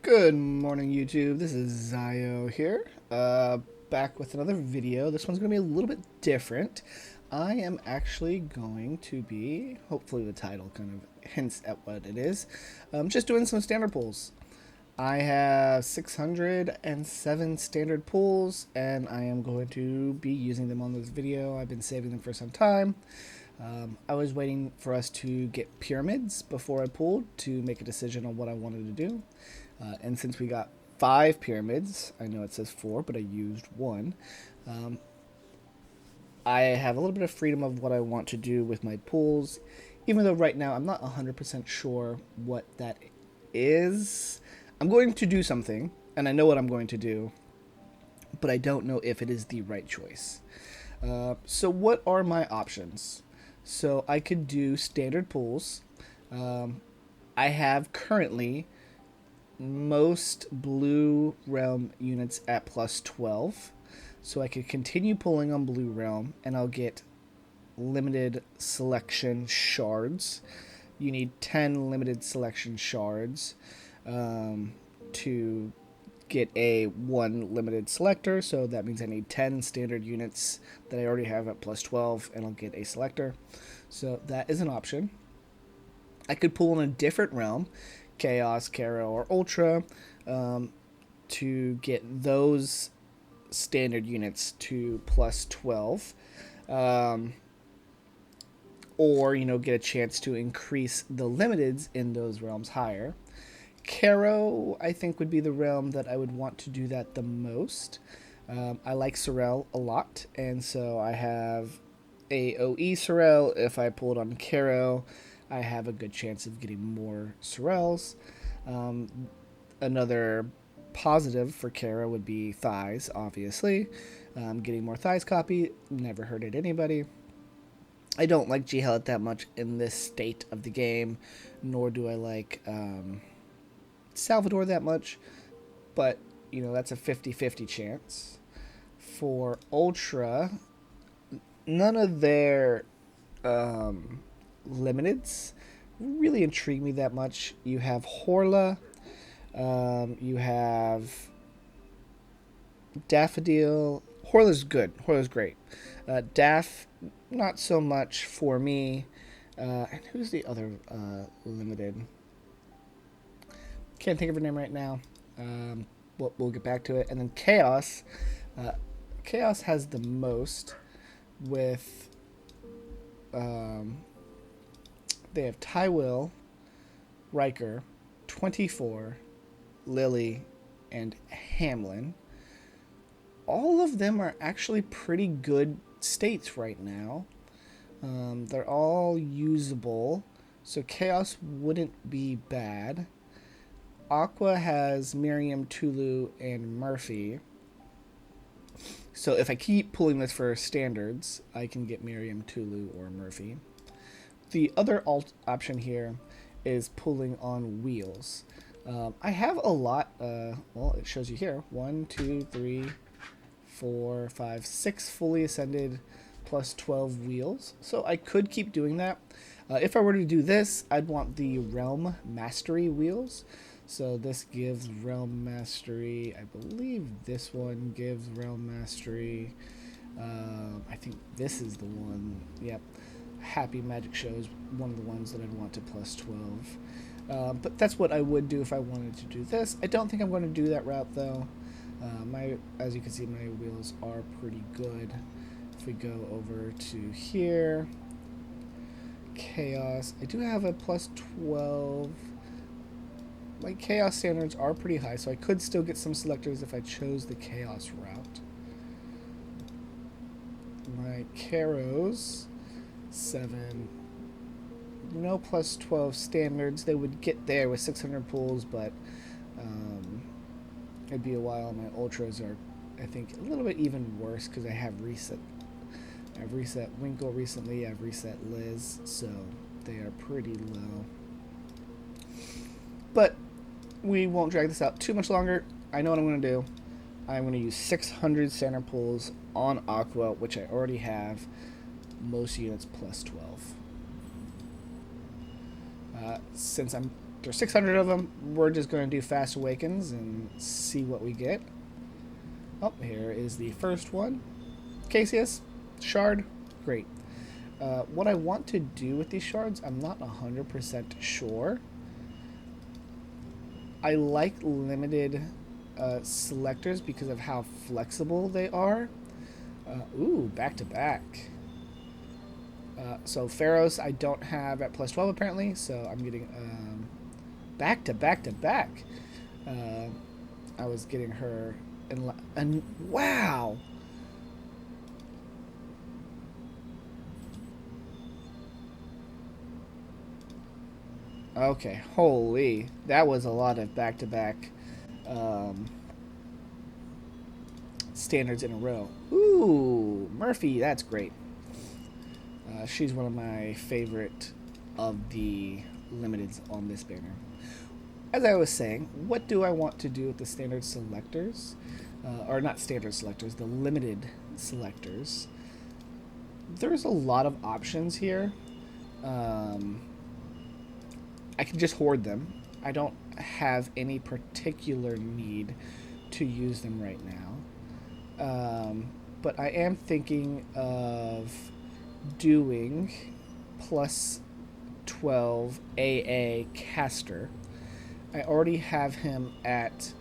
Good morning, YouTube. This is Zio here, back with another video. This one's going to be a little bit different. I am actually going to be, hopefully the title kind of hints at what it is, just doing some standard pulls. I have 607 standard pulls, and I am going to be using them on this video. I've been saving them for some time. I was waiting for us to get pyramids before I pulled to make a decision on what I wanted to do. And since we got 5 pyramids, I know it says 4, but I used 1. I have a little bit of freedom of what I want to do with my pulls, even though right now I'm not 100% sure what that is. I'm going to do something, and I know what I'm going to do, but I don't know if it is the right choice. So what are my options? So I could do standard pulls. I have currently most blue realm units at plus 12, so I could continue pulling on blue realm and I'll get limited selection shards. You need 10 limited selection shards to get a 1 limited selector, so that means I need 10 standard units that I already have at plus 12 and I'll get a selector. So that is an option. I could pull in a different realm, Chaos, Kara, or Ultra, to get those standard units to plus 12. Or, get a chance to increase the limiteds in those realms higher. Caro, I think, would be the realm that I would want to do that the most. I like Sorel a lot, and so I have AOE Sorel. If I pulled on Caro, I have a good chance of getting more Sorels. Another positive for Kara would be thighs, obviously. Getting more thighs copy, never hurted anybody. I don't like G-Hellet that much in this state of the game, nor do I like Salvador that much, but, that's a 50-50 chance. For Ultra, none of their limiteds really intrigue me that much. You have Horla, you have Daffodil. Horla's good. Horla's great. Daff, not so much for me. And who's the other limited? Can't think of her name right now. We'll get back to it. And then Chaos. Chaos has the most with... they have Tywil, Riker, 24, Lily, and Hamlin. All of them are actually pretty good states right now. They're all usable, so Chaos wouldn't be bad. Aqua has Miriam, Tulu, and Murphy. So if I keep pulling this for standards, I can get Miriam, Tulu, or Murphy. The other option here is pulling on wheels. I have a lot, well, it shows you here, 1, 2, 3, 4, 5, 6 fully ascended plus 12 wheels. So I could keep doing that. If I were to do this, I'd want the Realm Mastery wheels. So this gives Realm Mastery, I believe this one gives Realm Mastery. I think this is the one, yep. Happy Magic Show is one of the ones that I'd want to plus 12. But that's what I would do if I wanted to do this. I don't think I'm going to do that route though. As you can see, my wheels are pretty good. If we go over to here, Chaos, I do have a plus 12. My Chaos standards are pretty high, so I could still get some selectors if I chose the Chaos route. My Caros, 7. No plus 12 standards. They would get there with 600 pulls, but it'd be a while. My Ultras are, I think, a little bit even worse because I have reset. I've reset Winkle recently. I've reset Liz, so they are pretty low. But we won't drag this out too much longer. I know what I'm going to do. I'm going to use 600 standard pulls on Aqua, which I already have. Most units plus 12. Since I'm There's 600 of them. We're just going to do Fast Awakens and see what we get. Oh, here is the first one. Cassius, shard, great. What I want to do with these shards, I'm not 100% sure. I like limited selectors because of how flexible they are. Ooh, back to back. So Pharaohs I don't have at plus 12 apparently, so I'm getting back to back to back. I was getting her and wow. Okay, holy, that was a lot of back to back standards in a row. Ooh, Murphy, that's great. She's one of my favorite of the limiteds on this banner. As I was saying, what do I want to do with the standard selectors? Or not standard selectors, the limited selectors. There's a lot of options here. I can just hoard them. I don't have any particular need to use them right now. But I am thinking of doing plus 12 AA caster. I already have him at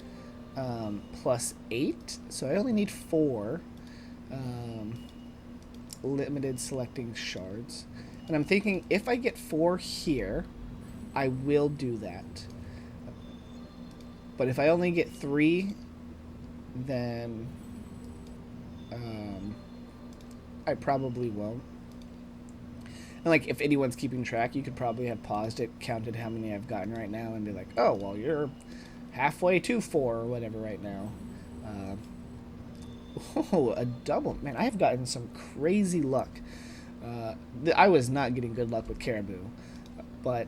plus 8, so I only need 4 limited selecting shards. And I'm thinking if I get 4 here, I will do that. But if I only get 3, then I probably won't. And like, if anyone's keeping track, you could probably have paused it, counted how many I've gotten right now, and be like, oh, well, you're halfway to 4 or whatever right now. Oh, a double. Man, I have gotten some crazy luck. I was not getting good luck with Caribou, but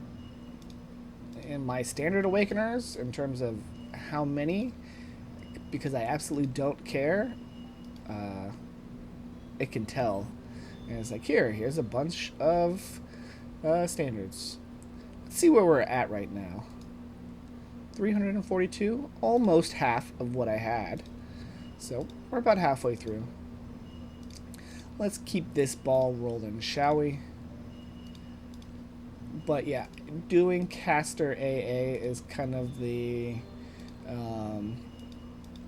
in my standard awakeners, in terms of how many, because I absolutely don't care, it can tell. And it's like, here's a bunch of standards. Let's see where we're at right now. 342, almost half of what I had. So we're about halfway through. Let's keep this ball rolling, shall we? But yeah, doing caster AA is kind of the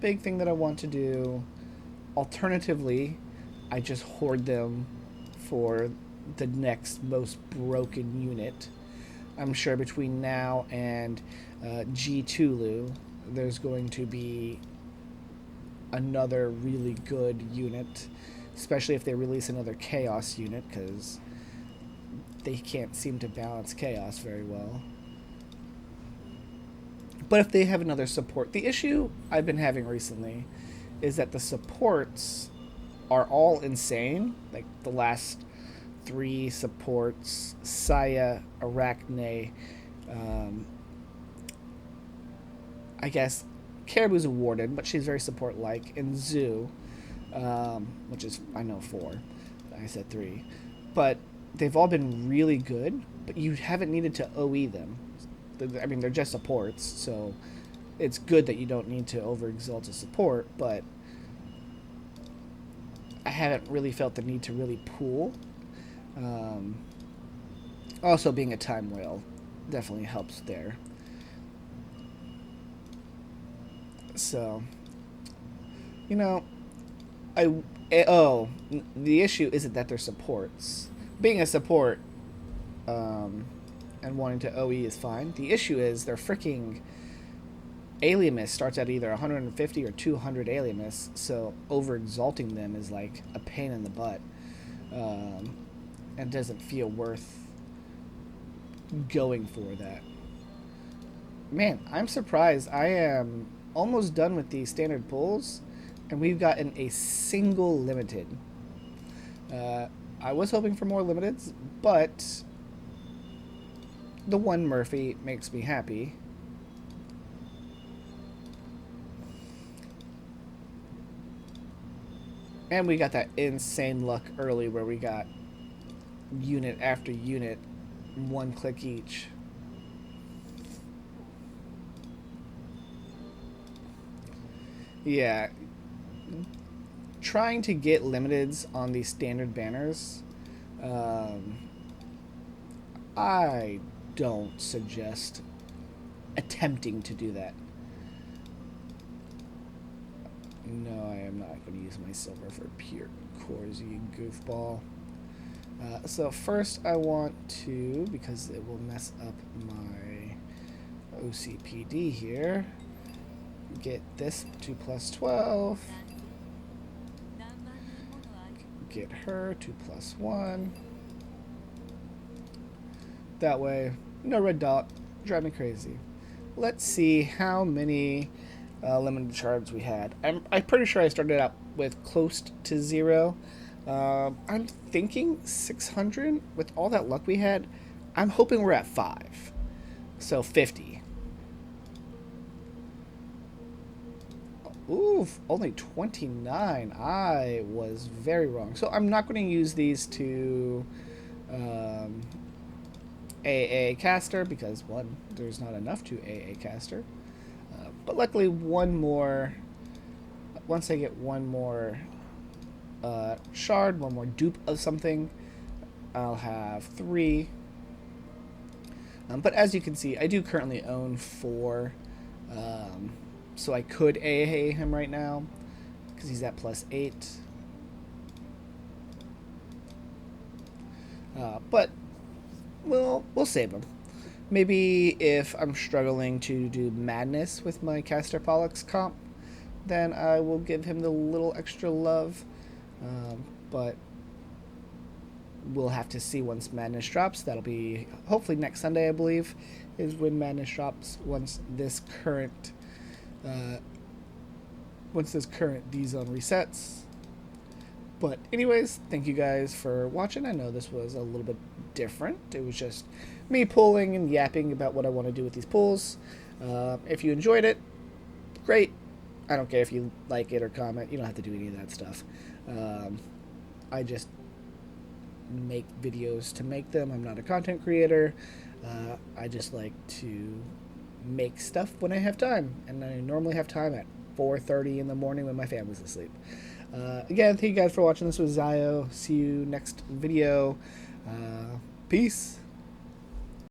big thing that I want to do. Alternatively, I just hoard them for the next most broken unit. I'm sure between now and G2Lu, there's going to be another really good unit, especially if they release another Chaos unit, because they can't seem to balance Chaos very well. But if they have another support, the issue I've been having recently is that the supports are all insane. Like the last 3 supports, Saya, Arachne, I guess Caribou's awarded, but she's very support-like, and Zoo, which is, I know 4. I said 3. But they've all been really good, but you haven't needed to OE them. I mean, they're just supports, so it's good that you don't need to overexalt a support, but I haven't really felt the need to really pool. Also, being a time whale definitely helps there. So, you know, the issue isn't that they're supports. Being a support and wanting to OE is fine. The issue is their freaking Aliamus starts at either 150 or 200 Aliamus, so overexalting them is like a pain in the butt. And doesn't feel worth going for that. Man, I'm surprised. I am almost done with the standard pulls, and we've gotten a single limited. I was hoping for more limiteds, but the one Murphy makes me happy. And we got that insane luck early where we got unit after unit, 1 click each. Yeah, trying to get limiteds on these standard banners, um, I don't suggest attempting to do that. No, I am not going to use my silver for pure cores, you goofball. So first I want to, because it will mess up my OCPD here, get this 2 plus 12. Get her 2 plus 1. That way, no red dot. Drive me crazy. Let's see how many limited shards we had. I'm pretty sure I started out with close to 0. I'm thinking 600. With all that luck we had, I'm hoping we're at 5. So 50. Ooh, only 29. I was very wrong. So I'm not going to use these to AA caster because, one, there's not enough to AA caster. But luckily, one more. Once I get one more shard, one more dupe of something, I'll have 3. But as you can see, I do currently own 4. So I could AA him right now because he's at plus 8. But we'll save him. Maybe if I'm struggling to do madness with my Caster Pollux comp, then I will give him the little extra love. But we'll have to see once madness drops. That'll be hopefully next Sunday, I believe, is when madness drops. Once this current D-Zone resets. But anyways, thank you guys for watching. I know this was a little bit different. It was just me pulling and yapping about what I want to do with these pulls. If you enjoyed it, great. I don't care if you like it or comment. You don't have to do any of that stuff. I just make videos to make them. I'm not a content creator. I just like to make stuff when I have time. And I normally have time at 4:30 in the morning when my family's asleep. Again, thank you guys for watching. This was Zio. See you next video. Peace.